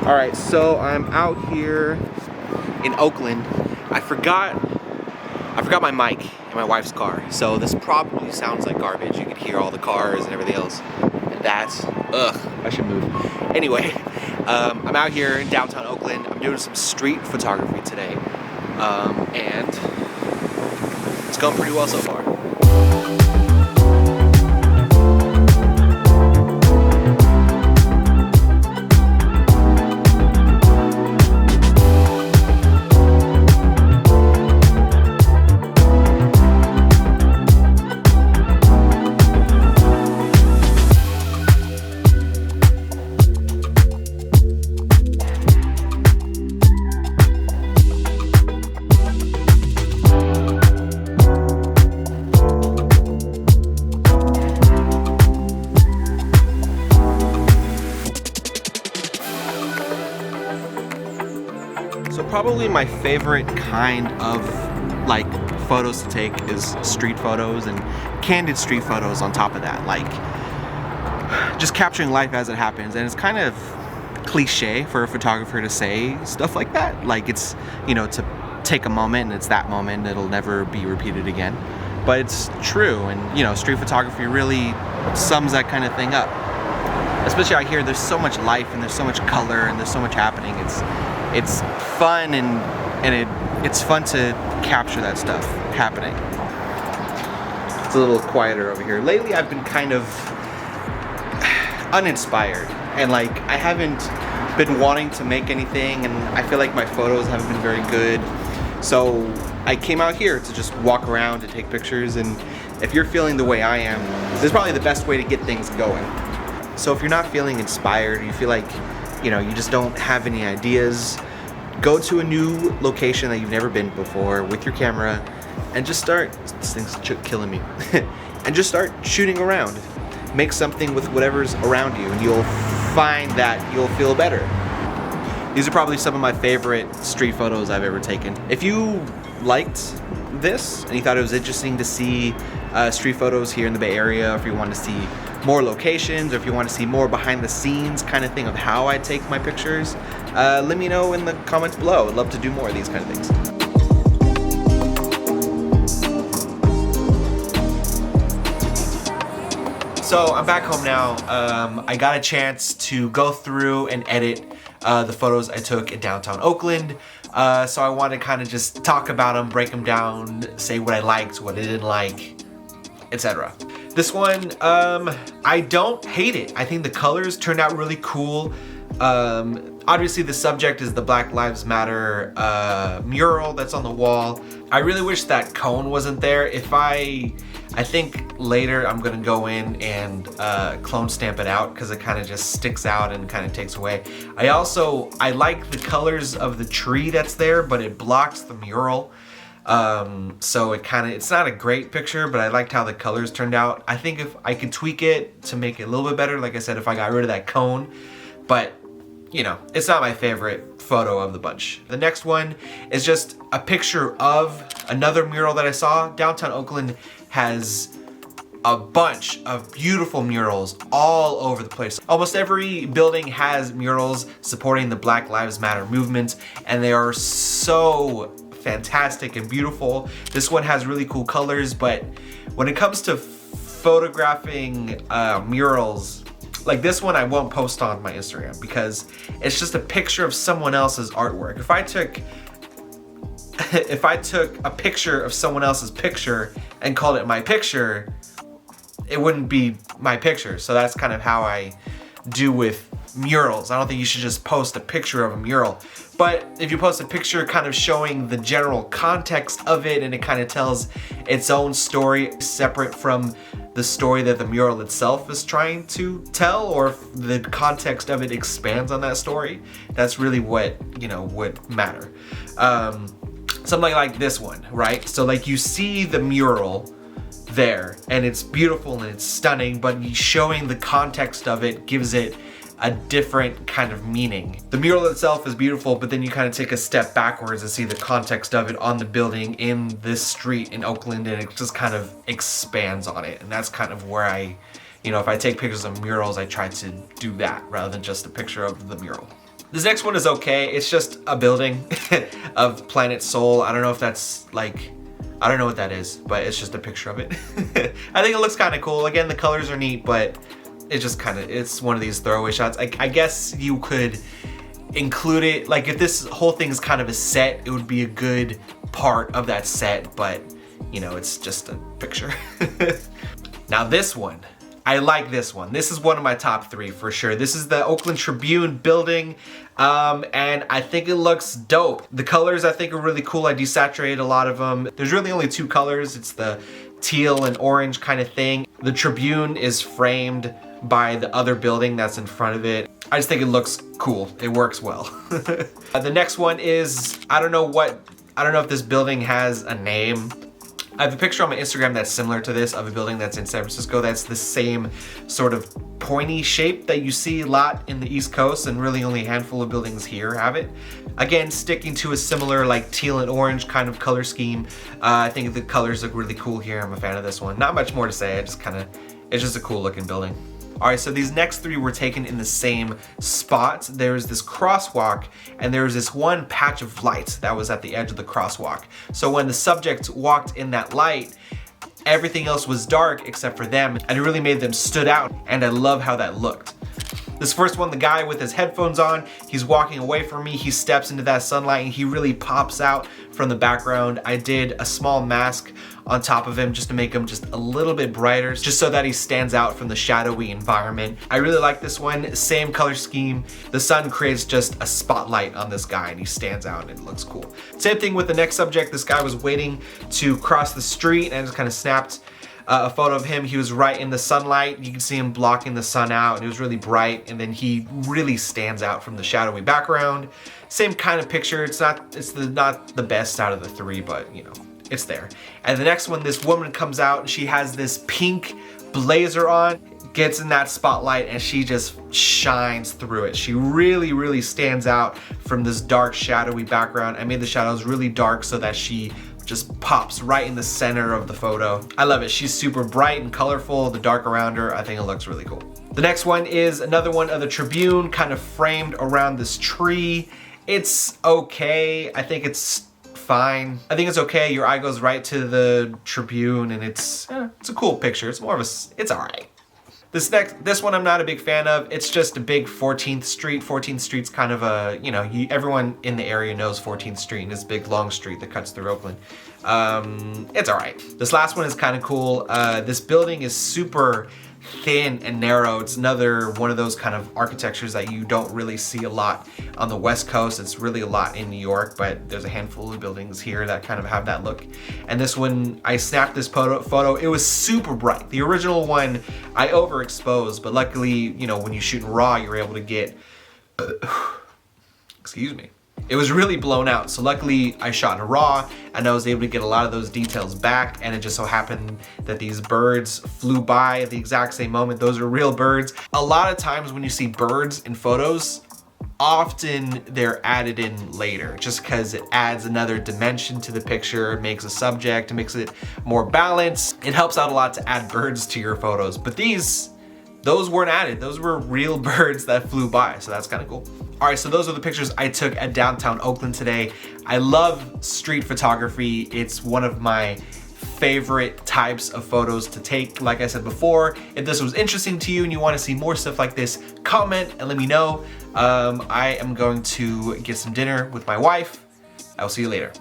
Alright, so I'm out here in Oakland. I forgot my mic in my wife's car, so this probably sounds like garbage. You can hear all the cars and everything else. And that's, I should move. Anyway, I'm out here in downtown Oakland. I'm doing some street photography today. And it's going pretty well so far. So probably my favorite kind of like photos to take is street photos, and candid street photos on top of that, like just capturing life as it happens. And it's kind of cliche for a photographer to say stuff like that, like it's, you know, to take a moment and it's that moment, it'll never be repeated again. But it's true, and you know, street photography really sums that kind of thing up. Especially out here, there's so much life and there's so much color and there's so much happening. It's fun, and it's fun to capture that stuff happening. It's a little quieter over here. Lately I've been kind of uninspired, and like I haven't been wanting to make anything, and I feel like my photos haven't been very good. So I came out here to just walk around and take pictures, and if you're feeling the way I am, this is probably the best way to get things going. So if you're not feeling inspired, you feel like, you know, you just don't have any ideas, go to a new location that you've never been before with your camera and just start, this thing's killing me, and just start shooting around. Make something with whatever's around you and you'll find that you'll feel better. These are probably some of my favorite street photos I've ever taken. If you liked this and you thought it was interesting to see street photos here in the Bay Area, or if you want to see more locations, or if you want to see more behind the scenes kind of thing of how I take my pictures, let me know in the comments below. I'd love to do more of these kind of things. So I'm back home now. I got a chance to go through and edit the photos I took in downtown Oakland. So I want to kind of just talk about them, break them down, say what I liked, what I didn't like, etc. This one, I don't hate it. I think the colors turned out really cool. Obviously the subject is the Black Lives Matter mural that's on the wall. I really wish that cone wasn't there. I think later I'm gonna go in and clone stamp it out, because it kind of just sticks out and kind of takes away. I like the colors of the tree that's there, but it blocks the mural. So it's not a great picture, but I liked how the colors turned out. I think if I could tweak it to make it a little bit better, like I said, if I got rid of that cone, but you know, it's not my favorite photo of the bunch. The next one is just a picture of another mural that I saw. Downtown Oakland has a bunch of beautiful murals all over the place. Almost every building has murals supporting the Black Lives Matter movement, and they are so fantastic and beautiful. This one has really cool colors, but when it comes to photographing murals, like this one I won't post on my Instagram because it's just a picture of someone else's artwork. If I took a picture of someone else's picture and called it my picture, it wouldn't be my picture. So that's kind of how I do with murals. I don't think you should just post a picture of a mural. But if you post a picture kind of showing the general context of it, and it kind of tells its own story separate from the story that the mural itself is trying to tell, or if the context of it expands on that story, that's really what, you know, would matter. Something like this one, right? So like you see the mural there and it's beautiful and it's stunning, but showing the context of it gives it a different kind of meaning. The mural itself is beautiful, but then you kind of take a step backwards and see the context of it on the building in this street in Oakland, and it just kind of expands on it. And that's kind of where I, you know, if I take pictures of murals, I try to do that rather than just a picture of the mural. This next one is okay. It's just a building of Planet Sol. I don't know if that's like, I don't know what that is, but it's just a picture of it. I think it looks kind of cool. Again, the colors are neat, but it's just kind of, it's one of these throwaway shots. I guess you could include it, like if this whole thing is kind of a set, it would be a good part of that set, but you know, it's just a picture. Now this one, I like this one. This is one of my top 3 for sure. This is the Oakland Tribune building, and I think it looks dope. The colors I think are really cool. I desaturated a lot of them. There's really only 2 colors. It's the teal and orange kind of thing. The Tribune is framed by the other building that's in front of it. I just think it looks cool. It works well. The next one is, I don't know if this building has a name. I have a picture on my Instagram that's similar to this of a building that's in San Francisco that's the same sort of pointy shape that you see a lot in the East Coast, and really only a handful of buildings here have it. Again, sticking to a similar like teal and orange kind of color scheme. I think the colors look really cool here. I'm a fan of this one. Not much more to say. It's just a cool looking building. All right, so these next 3 were taken in the same spot. There's this crosswalk, and there was this one patch of light that was at the edge of the crosswalk. So when the subject walked in that light, everything else was dark except for them, and it really made them stood out, and I love how that looked. This first one, the guy with his headphones on, he's walking away from me, he steps into that sunlight, and he really pops out from the background. I did a small mask on top of him just to make him just a little bit brighter, just so that he stands out from the shadowy environment. I really like this one, same color scheme. The sun creates just a spotlight on this guy and he stands out and it looks cool. Same thing with the next subject. This guy was waiting to cross the street and I just kind of snapped a photo of him. He was right in the sunlight. You can see him blocking the sun out and it was really bright, and then he really stands out from the shadowy background. Same kind of picture. It's not the best out of the 3, but you know, it's there. And the next one, this woman comes out and she has this pink blazer on, gets in that spotlight and she just shines through it. She really stands out from this dark shadowy background. I made the shadows really dark so that she just pops right in the center of the photo. I love it. She's super bright and colorful. The dark around her, I think it looks really cool. The next one is another one of the Tribune, kind of framed around this tree. It's okay. I think it's fine. I think it's okay. Your eye goes right to the Tribune and it's a cool picture. It's more of a, it's all right. This one I'm not a big fan of. It's just a big 14th Street. 14th Street's kind of a, you know, everyone in the area knows 14th Street and this big long street that cuts through Oakland. It's all right. This last one is kind of cool. This building is super thin and narrow. It's another one of those kind of architectures that you don't really see a lot on the West Coast. It's really a lot in New York, but there's a handful of buildings here that kind of have that look. And this one, I snapped this photo. It was super bright. The original one, I overexposed, but luckily, you know, when you shoot in RAW, you're able to get, excuse me. It was really blown out, so luckily I shot in RAW and I was able to get a lot of those details back, and it just so happened that these birds flew by at the exact same moment. Those are real birds. A lot of times when you see birds in photos, often they're added in later just because it adds another dimension to the picture, it makes a subject, it makes it more balanced. It helps out a lot to add birds to your photos, but those weren't added. Those were real birds that flew by, so that's kind of cool. All right, so those are the pictures I took at downtown Oakland today. I love street photography. It's one of my favorite types of photos to take. Like I said before, if this was interesting to you and you want to see more stuff like this, comment and let me know. I am going to get some dinner with my wife. I will see you later.